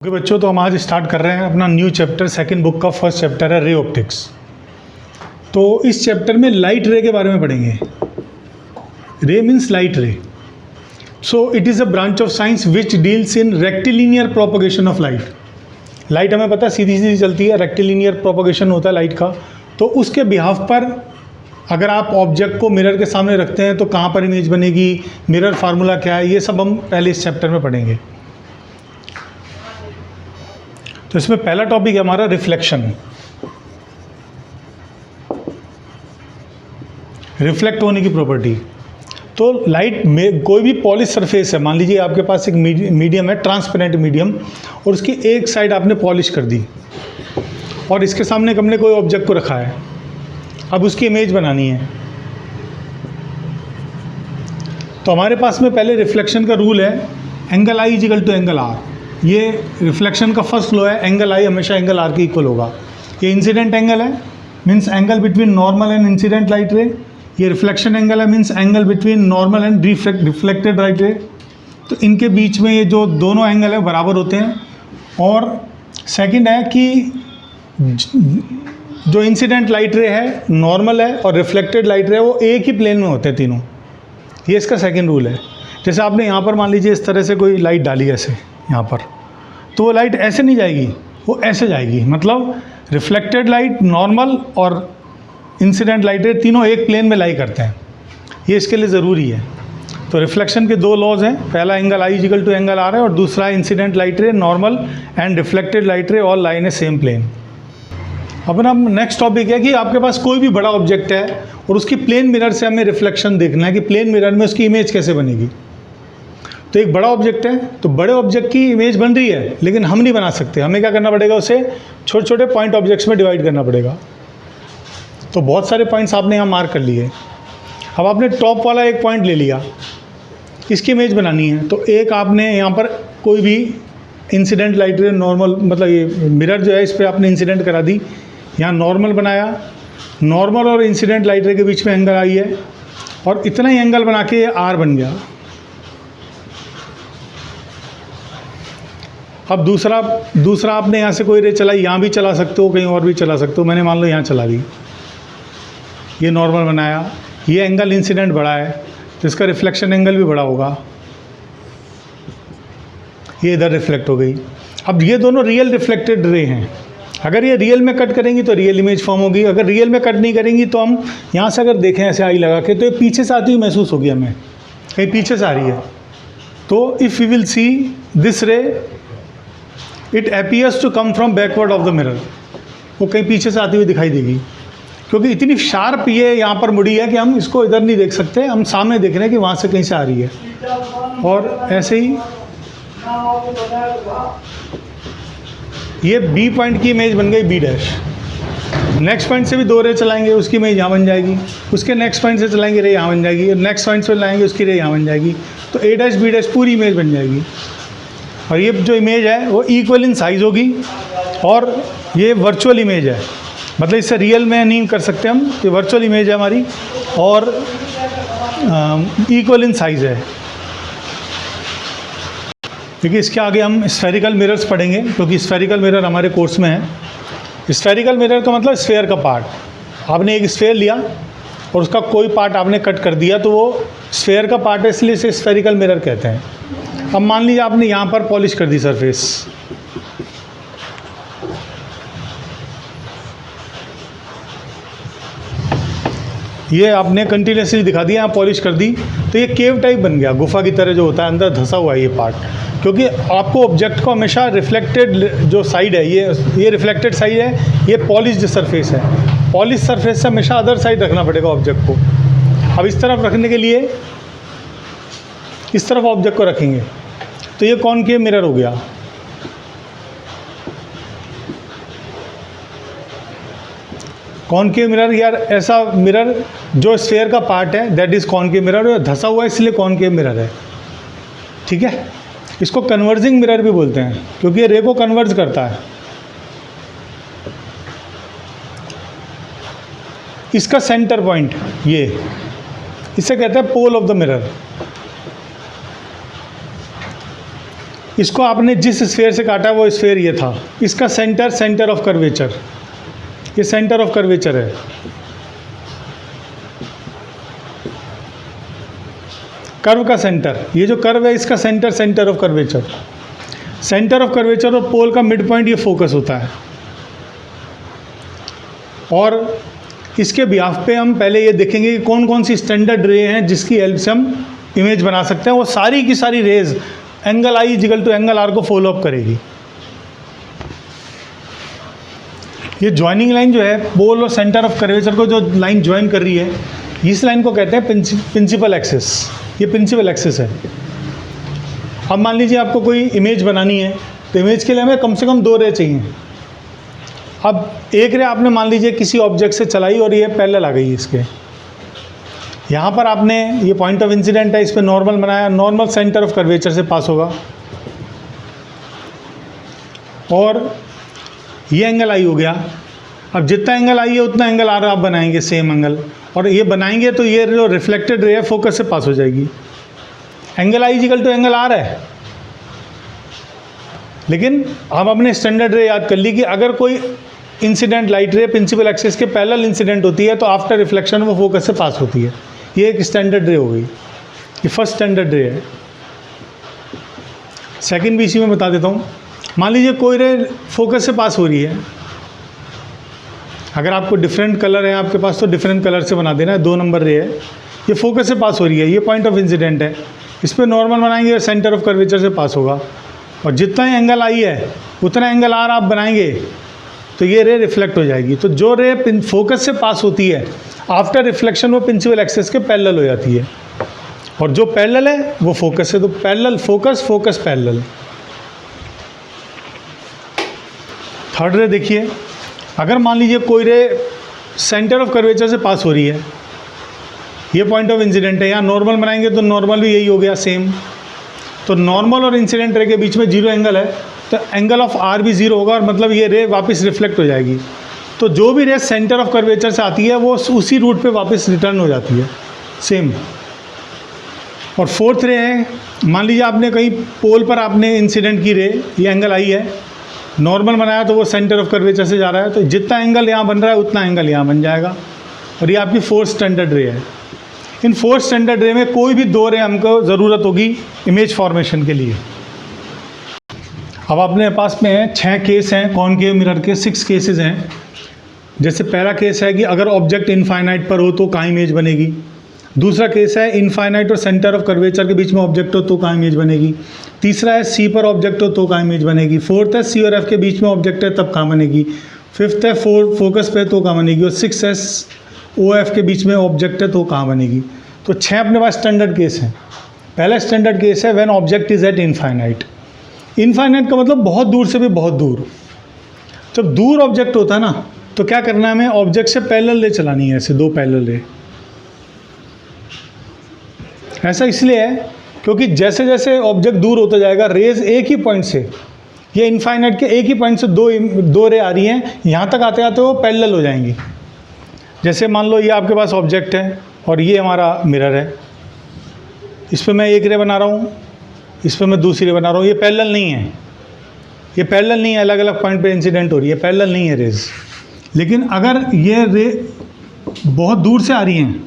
Okay बच्चों, तो हम आज स्टार्ट कर रहे हैं अपना न्यू चैप्टर। सेकंड बुक का फर्स्ट चैप्टर है रे ऑप्टिक्स। तो इस चैप्टर में लाइट रे के बारे में पढ़ेंगे। रे मीन्स लाइट रे। So it is a branch of science which deals in rectilinear propagation of light. Light हमें पता है सीधी सीधी चलती है, रेक्टिलिनियर प्रोपोगेशन होता है लाइट का। तो उसके बिहाफ पर अगर आप ऑब्जेक्ट को मिरर के सामने रखते हैं तो कहाँ पर इमेज बनेगी, मिरर फार्मूला क्या है, ये सब हम पहले इस चैप्टर में पढ़ेंगे। तो इसमें पहला टॉपिक है हमारा रिफ्लेक्शन। रिफ्लेक्ट होने की प्रॉपर्टी। तो लाइट में कोई भी पॉलिश सरफेस है, मान लीजिए आपके पास एक मीडियम है, ट्रांसपेरेंट मीडियम, और उसकी एक साइड आपने पॉलिश कर दी और इसके सामने हमने कोई ऑब्जेक्ट को रखा है। अब उसकी इमेज बनानी है। तो हमारे पास में पहले रिफ्लेक्शन का रूल है angle i equal to angle r. ये रिफ्लेक्शन का फर्स्ट लॉ है, एंगल आई हमेशा एंगल आर के इक्वल होगा। ये इंसिडेंट एंगल है, means angle between normal and incident light ray. ये रिफ्लेक्शन एंगल है, means angle between normal and reflected light ray. तो इनके बीच में ये जो दोनों एंगल है बराबर होते हैं। और सेकंड है कि जो इंसिडेंट लाइट रे है, नॉर्मल है और रिफ्लेक्टेड लाइट रे है, वो एक ही प्लेन में होते हैं तीनों। ये इसका सेकंड रूल है। जैसे आपने यहाँ पर मान लीजिए इस तरह से कोई लाइट डाली ऐसे यहाँ पर, तो वो लाइट ऐसे नहीं जाएगी, वो ऐसे जाएगी। मतलब रिफ्लेक्टेड लाइट, नॉर्मल और इंसिडेंट लाइट रे तीनों एक प्लेन में लाई करते हैं। ये इसके लिए ज़रूरी है। तो रिफ्लेक्शन के दो लॉज हैं, पहला angle i equal to angle r है और दूसरा incident light ray, normal and reflected light ray all lie in a same plane. अपना नेक्स्ट टॉपिक है कि आपके पास कोई भी बड़ा ऑब्जेक्ट है और उसकी प्लेन मिरर से हमें रिफ्लेक्शन देखना है कि प्लेन मिरर में उसकी इमेज कैसे बनेगी। तो एक बड़ा ऑब्जेक्ट है, तो बड़े ऑब्जेक्ट की इमेज बन रही है, लेकिन हम नहीं बना सकते। हमें क्या करना पड़ेगा, उसे छोटे छोटे पॉइंट ऑब्जेक्ट्स में डिवाइड करना पड़ेगा। तो बहुत सारे पॉइंट्स आपने यहाँ मार्क कर लिए। अब आपने टॉप वाला एक पॉइंट ले लिया, इसकी इमेज बनानी है। तो एक आपने यहाँ पर कोई भी इंसिडेंट लाइट रे, नॉर्मल, मतलब ये मिरर जो है इस पर आपने इंसिडेंट करा दी। यहाँ नॉर्मल बनाया, नॉर्मल और इंसिडेंट लाइट रे के बीच में एंगल आई है और इतना ही एंगल बना के आर बन गया। अब दूसरा आपने यहाँ से कोई रे चलाई, यहाँ भी चला सकते हो, कहीं और भी चला सकते हो। मैंने मान लो यहाँ चला दी, ये नॉर्मल बनाया, ये एंगल इंसिडेंट बढ़ा है तो इसका रिफ्लेक्शन एंगल भी बड़ा होगा, ये इधर रिफ्लेक्ट हो गई। अब ये दोनों रियल रिफ्लेक्टेड रे हैं। अगर ये रियल में कट करेंगी तो रियल इमेज फॉर्म होगी। अगर रियल में कट नहीं करेंगी तो हम यहाँ से अगर देखें ऐसे आई लगा के, तो ये पीछे से आती हुई महसूस होगी, हमें कहीं पीछे से आ रही है। तो if you will see this ray, it appears to come from backward of the mirror. वो कहीं पीछे से आती हुई दिखाई देगी, क्योंकि इतनी शार्प ये यहाँ पर मुड़ी है कि हम इसको इधर नहीं देख सकते, हम सामने देख रहे हैं कि वहाँ से कहीं से आ रही है। और ऐसे ही ये बी पॉइंट की इमेज बन गई बी डैश। नेक्स्ट पॉइंट से भी दो रे चलाएंगे, उसकी इमेज यहाँ बन जाएगी। उसके नेक्स्ट पॉइंट से चलाएंगे, रे यहाँ बन जाएगी। नेक्स्ट पॉइंट से लाएंगे, उसकी रे यहाँ बन जाएगी। तो ए डैश बी डैश पूरी इमेज बन जाएगी। और ये जो इमेज है वो इक्वल इन साइज़ होगी और ये वर्चुअल इमेज है, मतलब इससे रियल में नहीं कर सकते हम। ये वर्चुअल इमेज है हमारी और इक्वल इन साइज़ है। देखिए इसके आगे हम स्फेरिकल मिरर्स पढ़ेंगे, क्योंकि स्फेरिकल मिरर हमारे कोर्स में है। स्फेरिकल मिरर का मतलब स्फेयर का पार्ट। आपने एक स्फेयर लिया और उसका कोई पार्ट आपने कट कर दिया, तो वो स्फेयर का पार्ट है, इसलिए इसे स्फेरिकल मिरर कहते हैं। अब मान लीजिए आपने यहाँ पर पॉलिश कर दी सरफेस, ये आपने कंटिन्यूसली दिखा दिया, यहाँ पॉलिश कर दी, तो ये केव टाइप बन गया, गुफा की तरह जो होता है, अंदर धंसा हुआ है ये पार्ट। क्योंकि आपको ऑब्जेक्ट को हमेशा रिफ्लेक्टेड जो साइड है, ये रिफ्लेक्टेड साइड है, ये पॉलिश्ड सरफेस है। पॉलिश सरफेस से हमेशा अदर साइड रखना पड़ेगा ऑब्जेक्ट को। अब इस तरफ रखने के लिए इस तरफ ऑब्जेक्ट को रखेंगे, तो ये कॉनकेव मिरर हो गया। कॉनकेव मिरर, यार ऐसा मिरर जो स्फेयर का पार्ट है दैट इज़ कॉनकेव मिरर, धंसा हुआ है इसलिए कॉनकेव मिरर है। ठीक है, इसको कन्वर्जिंग मिरर भी बोलते हैं, क्योंकि ये रे को कन्वर्ज करता है। इसका सेंटर पॉइंट ये, इसे कहते हैं पोल ऑफ द मिरर। इसको आपने जिस स्फेयर से काटा वो स्फेयर ये था, इसका सेंटर ऑफ कर्वेचर, ये सेंटर ऑफ कर्वेचर है। कर्व का सेंटर, ये जो कर्व है इसका centre of curvature, centre of curvature और पोल का मिड पॉइंट ये फोकस होता है। और इसके बिहाफ पे हम पहले ये देखेंगे कि कौन कौन सी स्टैंडर्ड रे हैं जिसकी हेल्प से हम इमेज बना सकते हैं। वो सारी की सारी rays angle i equal to angle r को फॉलो अप करेगी। ये ज्वाइनिंग लाइन जो है पोल और सेंटर ऑफ कर्वेचर को जो लाइन ज्वाइन कर रही है, इस लाइन को कहते हैं प्रिंसिपल एक्सिस। ये प्रिंसिपल एक्सिस है। अब मान लीजिए आपको कोई इमेज बनानी है, तो इमेज के लिए हमें कम से कम 2 रे चाहिए। अब एक रे आपने मान लीजिए किसी ऑब्जेक्ट से चलाई और ये पैरेलल आ गई इसके, यहाँ पर आपने ये पॉइंट ऑफ इंसिडेंट है, इस पर नॉर्मल बनाया, नॉर्मल सेंटर ऑफ कर्वेचर से पास होगा और ये एंगल आई हो गया। अब जितना एंगल आई है उतना एंगल आर आप बनाएंगे, सेम एंगल, और ये बनाएंगे तो ये जो रिफ्लेक्टेड रे है फोकस से पास हो जाएगी। Angle i equal to angle r है। लेकिन हम अपने स्टैंडर्ड रे याद कर ली कि अगर कोई incident light ray principal axis के पैरेलल इंसिडेंट होती है तो आफ्टर रिफ्लेक्शन वो फोकस से पास होती है। ये एक स्टैंडर्ड रे हो गई, ये फर्स्ट स्टैंडर्ड रे है। सेकंड भी इसी में बता देता हूँ। मान लीजिए कोई रे फोकस से पास हो रही है, अगर आपको डिफरेंट कलर है आपके पास तो डिफरेंट कलर से बना देना है। 2 नंबर रे है, ये फोकस से पास हो रही है, ये पॉइंट ऑफ इंसिडेंट है, इस पर नॉर्मल बनाएंगे और सेंटर ऑफ कर्वेचर से पास होगा। और जितना ही एंगल आई है उतना एंगल आर आप बनाएंगे तो ये रे रिफ्लेक्ट हो जाएगी। तो जो रे फोकस से पास होती है आफ्टर रिफ्लेक्शन वो प्रिंसिपल एक्सिस के पैरेलल हो जाती है, और जो पैरेलल है वो फोकस है। तो parallel focus, focus parallel. Third रे देखिए, अगर मान लीजिए कोई रे सेंटर ऑफ कर्वेचर से पास हो रही है, ये पॉइंट ऑफ इंसिडेंट है, यहाँ नॉर्मल बनाएंगे तो नॉर्मल भी यही हो गया सेम। तो नॉर्मल और इंसिडेंट रे के बीच में 0 एंगल है तो एंगल ऑफ आर भी 0 होगा और मतलब ये रे वापस रिफ्लेक्ट हो जाएगी। तो जो भी रे सेंटर ऑफ कर्वेचर से आती है वो उसी रूट पे वापस रिटर्न हो जाती है सेम। और फोर्थ रे है, मान लीजिए आपने कहीं पोल पर आपने इंसिडेंट की रे, ये एंगल आई है, नॉर्मल बनाया तो वो सेंटर ऑफ कर्वेचर से जा रहा है, तो जितना एंगल यहाँ बन रहा है उतना एंगल यहाँ बन जाएगा। और ये आपकी फोर्थ स्टैंडर्ड रे है। इन फोर्थ स्टैंडर्ड रे में कोई भी 2 रे हमको ज़रूरत होगी इमेज फॉर्मेशन के लिए। अब अपने पास में 6 केस हैं कॉनकेव मिरर के, 6 केसेस हैं। जैसे पहला केस है कि अगर ऑब्जेक्ट इनफाइनाइट पर हो तो कहाँ इमेज बनेगी। दूसरा केस है इनफाइनाइट और सेंटर ऑफ कर्वेचर के बीच में ऑब्जेक्ट हो तो कहाँ इमेज बनेगी। तीसरा है सी पर ऑब्जेक्ट हो तो कहाँ इमेज बनेगी। फोर्थ है सी और एफ के बीच में ऑब्जेक्ट है तब कहाँ बनेगी। फिफ्थ है फोकस पे तो कहाँ बनेगी। और 6 है ओ एफ के बीच में ऑब्जेक्ट है तो कहाँ बनेगी। तो 6 अपने पास स्टैंडर्ड केस हैं। पहला स्टैंडर्ड केस है when object is eight infinite. Infinite का मतलब बहुत दूर से भी बहुत दूर। जब दूर ऑब्जेक्ट होता है ना तो क्या करना है, हमें ऑब्जेक्ट से पैरेलल रे चलानी है, ऐसे 2 पैरेलल रे। ऐसा इसलिए है क्योंकि जैसे जैसे ऑब्जेक्ट दूर होता जाएगा रेज एक ही पॉइंट से, ये इनफाइनाइट के एक ही पॉइंट से दो रे आ रही हैं, यहाँ तक आते आते वो पैरेलल हो जाएंगी। जैसे मान लो ये आपके पास ऑब्जेक्ट है और ये हमारा मिरर है, इस पर मैं एक रे बना रहा हूँ, इस पर मैं दूसरी रे बना रहा हूँ। ये पैरेलल नहीं है, ये पैरेलल नहीं है, अलग अलग पॉइंट पे इंसिडेंट हो रही है, पैरेलल नहीं है रेज। लेकिन अगर ये रे बहुत दूर से आ रही हैं,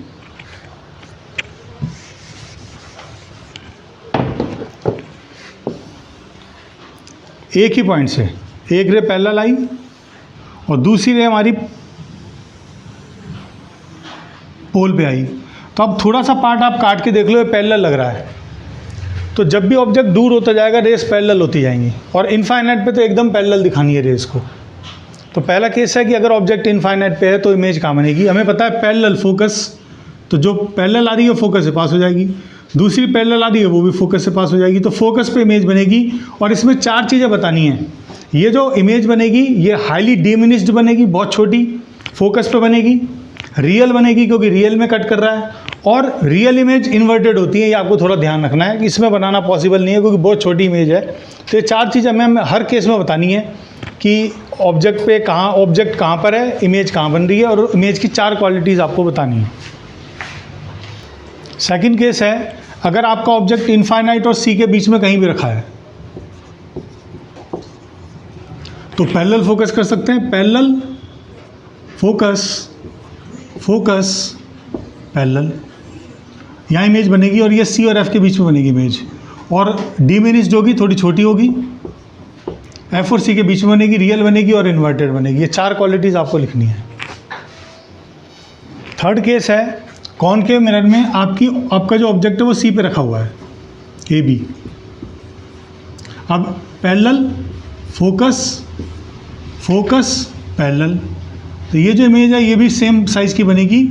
एक ही पॉइंट से, एक रे पैरेलल आई और दूसरी रे हमारी पोल पे आई, तो अब थोड़ा सा पार्ट आप काट के देख लो, ये पैरेलल लग रहा है। तो जब भी ऑब्जेक्ट दूर होता जाएगा रेस पैरेलल होती जाएंगी, और इनफाइनाइट पे तो एकदम पैरेलल दिखानी है रेस को। तो पहला केस है कि अगर ऑब्जेक्ट इनफाइनाइट पे है तो इमेज कहाँ बनेगी, हमें पता है पैरेलल फोकस, तो जो पैरेलल आ रही है फोकस से पास हो जाएगी। दूसरी पैरेलल आ रही है वो भी फोकस से पास हो जाएगी, तो फोकस पे इमेज बनेगी। और इसमें 4 चीज़ें बतानी हैं। ये जो इमेज बनेगी ये हाईली डिमिनिश्ड बनेगी, बहुत छोटी, फोकस पे बनेगी। रियल बनेगी क्योंकि रियल में कट कर रहा है, और रियल इमेज इन्वर्टेड होती है, ये आपको थोड़ा ध्यान रखना है कि इसमें बनाना पॉसिबल नहीं है क्योंकि बहुत छोटी इमेज है। तो ये 4 चीज़ें हमें हर केस में बतानी है कि ऑब्जेक्ट पे कहाँ, ऑब्जेक्ट कहाँ पर है, इमेज कहाँ बन रही है, और इमेज की 4 क्वालिटीज़ आपको बतानी है। सेकंड केस है अगर आपका ऑब्जेक्ट इनफाइनाइट और सी के बीच में कहीं भी रखा है, तो पैरेलल फोकस कर सकते हैं, पैरेलल फोकस, फोकस पैरेलल, यहाँ इमेज बनेगी और ये सी और एफ के बीच में बनेगी इमेज, और डिमिनिश्ड होगी, थोड़ी छोटी होगी, एफ और सी के बीच में बनेगी, रियल बनेगी और इन्वर्टेड बनेगी। ये 4 क्वालिटीज़ आपको लिखनी है। थर्ड केस है कॉनकेव मिरर में आपका जो ऑब्जेक्ट है वो सी पे रखा हुआ है, ए बी। अब पैरेलल फोकस, फोकस पैरेलल, तो ये जो इमेज है ये भी सेम साइज़ की बनेगी।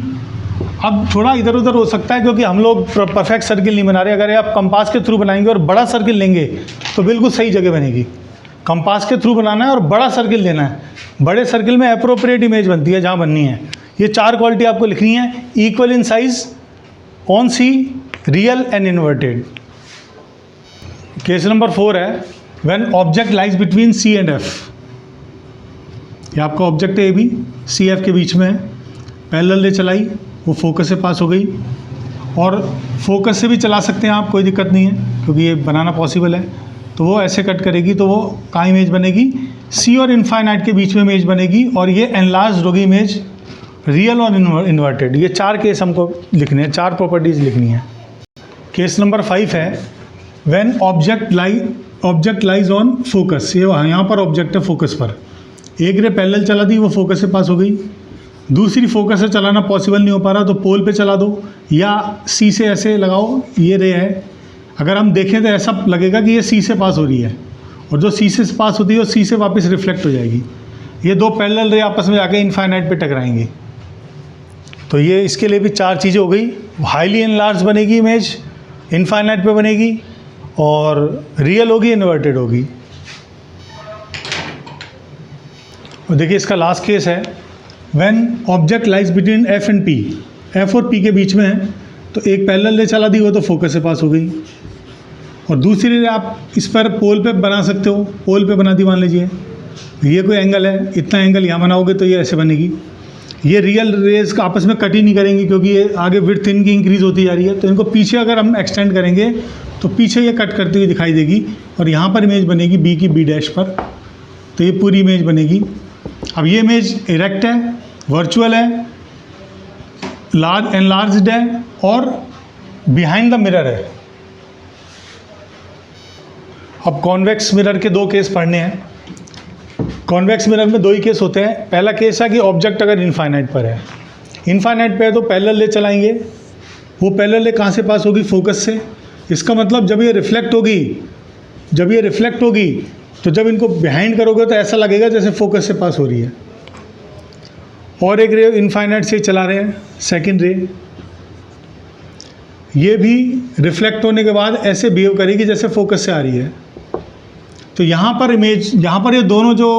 अब थोड़ा इधर उधर हो सकता है क्योंकि हम लोग परफेक्ट सर्किल नहीं बना रहे। अगर आप कंपास के थ्रू बनाएंगे और बड़ा सर्किल लेंगे तो बिल्कुल सही जगह बनेगी। कंपास के थ्रू बनाना है और बड़ा सर्किल लेना है, बड़े सर्किल में अप्रोप्रिएट इमेज बनती है जहाँ बननी है। ये 4 क्वालिटी आपको लिखनी है, equal in size, on C, real and inverted. Case number 4 है when object lies between C and F. ये आपका ऑब्जेक्ट है ए बी, सी एफ के बीच में है, पैरेलल ले चलाई, वो फोकस से पास हो गई, और फोकस से भी चला सकते हैं आप, कोई दिक्कत नहीं है क्योंकि ये बनाना पॉसिबल है। तो वो ऐसे कट करेगी तो वो कहाँ इमेज बनेगी, सी और इनफाइनाइट के बीच में इमेज बनेगी, और ये एनलार्ज होगी इमेज, रियल और इन्वर्टेड। ये 4 केस हमको लिखने हैं, 4 प्रॉपर्टीज़ लिखनी है। केस नंबर 5 है when object lies on focus. ये यहाँ पर ऑब्जेक्ट है फोकस पर, एक रे पैरेलल चला दी, वो फोकस से पास हो गई, दूसरी फोकस से चलाना पॉसिबल नहीं हो पा रहा तो पोल पे चला दो, या सी से ऐसे लगाओ, ये रे है, अगर हम देखें तो ऐसा लगेगा कि ये सी से पास हो रही है, और जो सी से पास होती है वो सी से वापस रिफ्लेक्ट हो जाएगी। ये 2 पैरेलल रे आपस में जाके इनफाइनाइट पे टकराएंगी। तो ये इसके लिए भी 4 चीज़ें हो गई, हाईली एनलार्ज बनेगी इमेज, इनफाइनाइट पे बनेगी, और रियल होगी, इन्वर्टेड होगी। और देखिए इसका लास्ट केस है when object lies between F and P. F और पी के बीच में है, तो एक पैरेलल रे चला दी, वो तो फोकस से पास हो गई, और दूसरी रे आप इस पर पोल पे बना सकते हो, पोल पे बना दी, मान लीजिए ये कोई एंगल है, इतना एंगल यहाँ बनाओगे तो ये ऐसे बनेगी। ये रियल रेज का आपस में कट ही नहीं करेंगी क्योंकि ये आगे विड्थ इनकी इंक्रीज़ होती जा रही है, तो इनको पीछे अगर हम एक्सटेंड करेंगे तो पीछे ये कट करती हुई दिखाई देगी, और यहाँ पर इमेज बनेगी बी की बी डैश पर, तो ये पूरी इमेज बनेगी। अब ये इमेज इरेक्ट है, वर्चुअल है, लार्ज एनलार्ज्ड है, और बिहाइंड द मिरर है। अब कॉन्वेक्स मिरर के 2 केस पढ़ने हैं। कॉन्वेक्स मिरर में 2 ही केस होते हैं। पहला केस है कि ऑब्जेक्ट अगर इनफाइनाइट पर है, इनफाइनाइट पे है तो पैरेलल ले चलाएंगे, वो पैरेलल ले कहाँ से पास होगी, फोकस से। इसका मतलब जब ये रिफ्लेक्ट होगी तो जब इनको बिहाइंड करोगे तो ऐसा लगेगा जैसे फोकस से पास हो रही है। और एक रे इनफाइनाइट से चला रहे हैं, सेकंड रे, ये भी रिफ्लेक्ट होने के बाद ऐसे बिहेव करेगी जैसे फोकस से आ रही है। तो यहाँ पर ये दोनों जो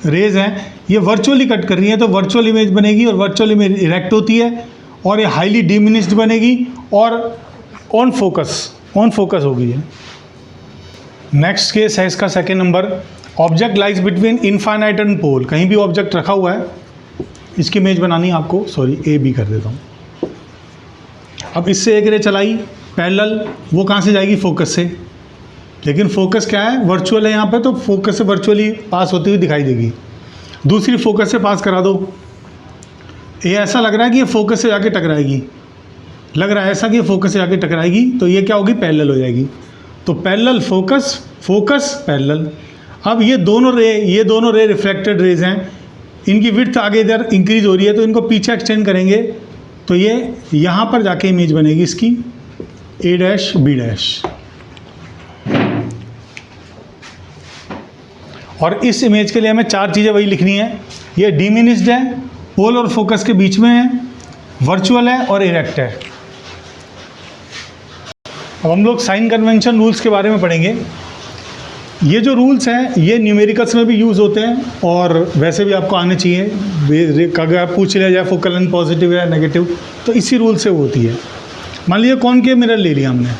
रेज हैं ये वर्चुअली कट कर रही हैं, तो वर्चुअल इमेज बनेगी, और वर्चुअल इमेज इरेक्ट होती है, और ये हाईली डिमिनिश्ड बनेगी, और ऑन फोकस होगी ये। नेक्स्ट केस है इसका second number, object lies between infinite and pole. कहीं भी ऑब्जेक्ट रखा हुआ है, इसकी इमेज बनानी है आपको, सॉरी ए बी कर देता हूँ। अब इससे एक रे चलाई पैरेलल, वो कहाँ से जाएगी, फोकस से, लेकिन फोकस क्या है, वर्चुअल है यहाँ पे, तो फोकस से वर्चुअली पास होती हुई दिखाई देगी। दूसरी फोकस से पास करा दो, ये ऐसा लग रहा है कि ये फोकस से जाके टकराएगी, लग रहा है ऐसा कि ये फोकस से जाके टकराएगी, तो ये क्या होगी, पैरेलल हो जाएगी। तो पैरेलल फोकस पैरेलल। अब ये दोनों रे रिफ्लेक्टेड रेज हैं, इनकी विड्थ आगे इधर इंक्रीज हो रही है, तो इनको पीछे एक्सटेंड करेंगे तो ये यहाँ पर जाके इमेज बनेगी इसकी, ए डैश बी डैश। और इस इमेज के लिए हमें 4 चीज़ें वही लिखनी है। ये डिमिनिश्ड है, पोल और फोकस के बीच में है, वर्चुअल है, और इरेक्ट है। अब हम लोग साइन कन्वेंशन रूल्स के बारे में पढ़ेंगे। ये जो रूल्स हैं ये न्यूमेरिकल्स में भी यूज़ होते हैं, और वैसे भी आपको आने चाहिए। अगर पूछ लिया जाए फोकल लेंथ पॉजिटिव या नेगेटिव, तो इसी रूल से होती है। मान लीजिए कॉनकेव मिरर ले लिया हमने,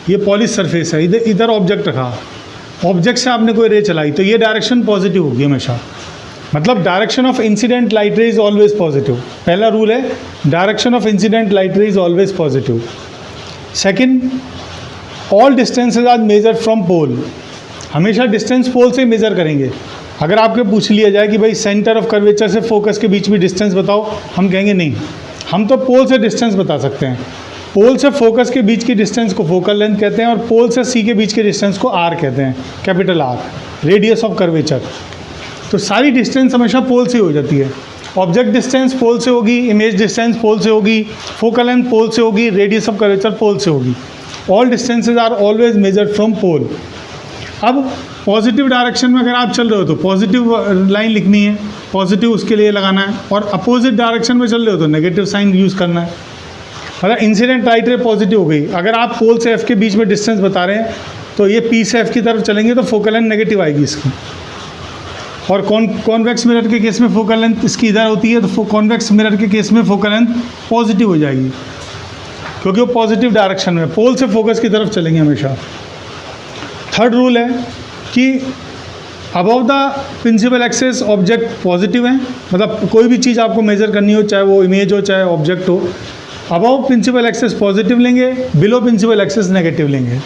ये पॉलिश सरफेस है, इधर ऑब्जेक्ट रखा, ऑब्जेक्ट से आपने कोई रे चलाई, तो ये डायरेक्शन पॉजिटिव होगी हमेशा, मतलब direction of incident light ray is always positive. पहला रूल है, direction of incident light ray is always positive. Second, all distances are measured from pole. हमेशा डिस्टेंस पोल से मेज़र करेंगे। अगर आपके पूछ लिया जाए कि भाई सेंटर ऑफ कर्वेचर से फोकस के बीच में डिस्टेंस बताओ, हम कहेंगे नहीं, हम तो पोल से डिस्टेंस बता सकते हैं। पोल से फोकस के बीच की डिस्टेंस को फोकल लेंथ कहते हैं और पोल से सी के बीच के डिस्टेंस को आर कहते हैं, capital R, radius of curvature. तो सारी डिस्टेंस हमेशा पोल से हो जाती है। ऑब्जेक्ट डिस्टेंस पोल से होगी, इमेज डिस्टेंस पोल से होगी, फोकल लेंथ पोल से होगी, रेडियस ऑफ कर्वेचर पोल से होगी। All distances are always measured from pole. अब पॉजिटिव डायरेक्शन में अगर आप चल रहे हो तो पॉजिटिव लाइन लिखनी है, पॉजिटिव उसके लिए लगाना है, और अपोजिट डायरेक्शन में चल रहे हो तो नेगेटिव साइन यूज़ करना है। मतलब इंसिडेंट राइट रे पॉजिटिव हो गई। अगर आप पोल से एफ के बीच में डिस्टेंस बता रहे हैं तो ये पी से एफ की तरफ चलेंगे तो फोकल लेंथ नेगेटिव आएगी इसकी। और कॉन्वेक्स मिरर के केस में फोकल लेंथ इसकी इधर होती है, तो कॉन्वेक्स मिरर के केस में फोकल लेंथ पॉजिटिव हो जाएगी, क्योंकि वो पॉजिटिव डायरेक्शन में, पोल से फोकस की तरफ चलेंगे हमेशा। थर्ड रूल है कि above the principal axis object positive है, मतलब कोई भी चीज़ आपको मेजर करनी हो, चाहे वो इमेज हो चाहे ऑब्जेक्ट हो, अबव प्रिंसिपल एक्सेस पॉजिटिव लेंगे, बिलो प्रिंसिपल एक्सेस नेगेटिव लेंगे।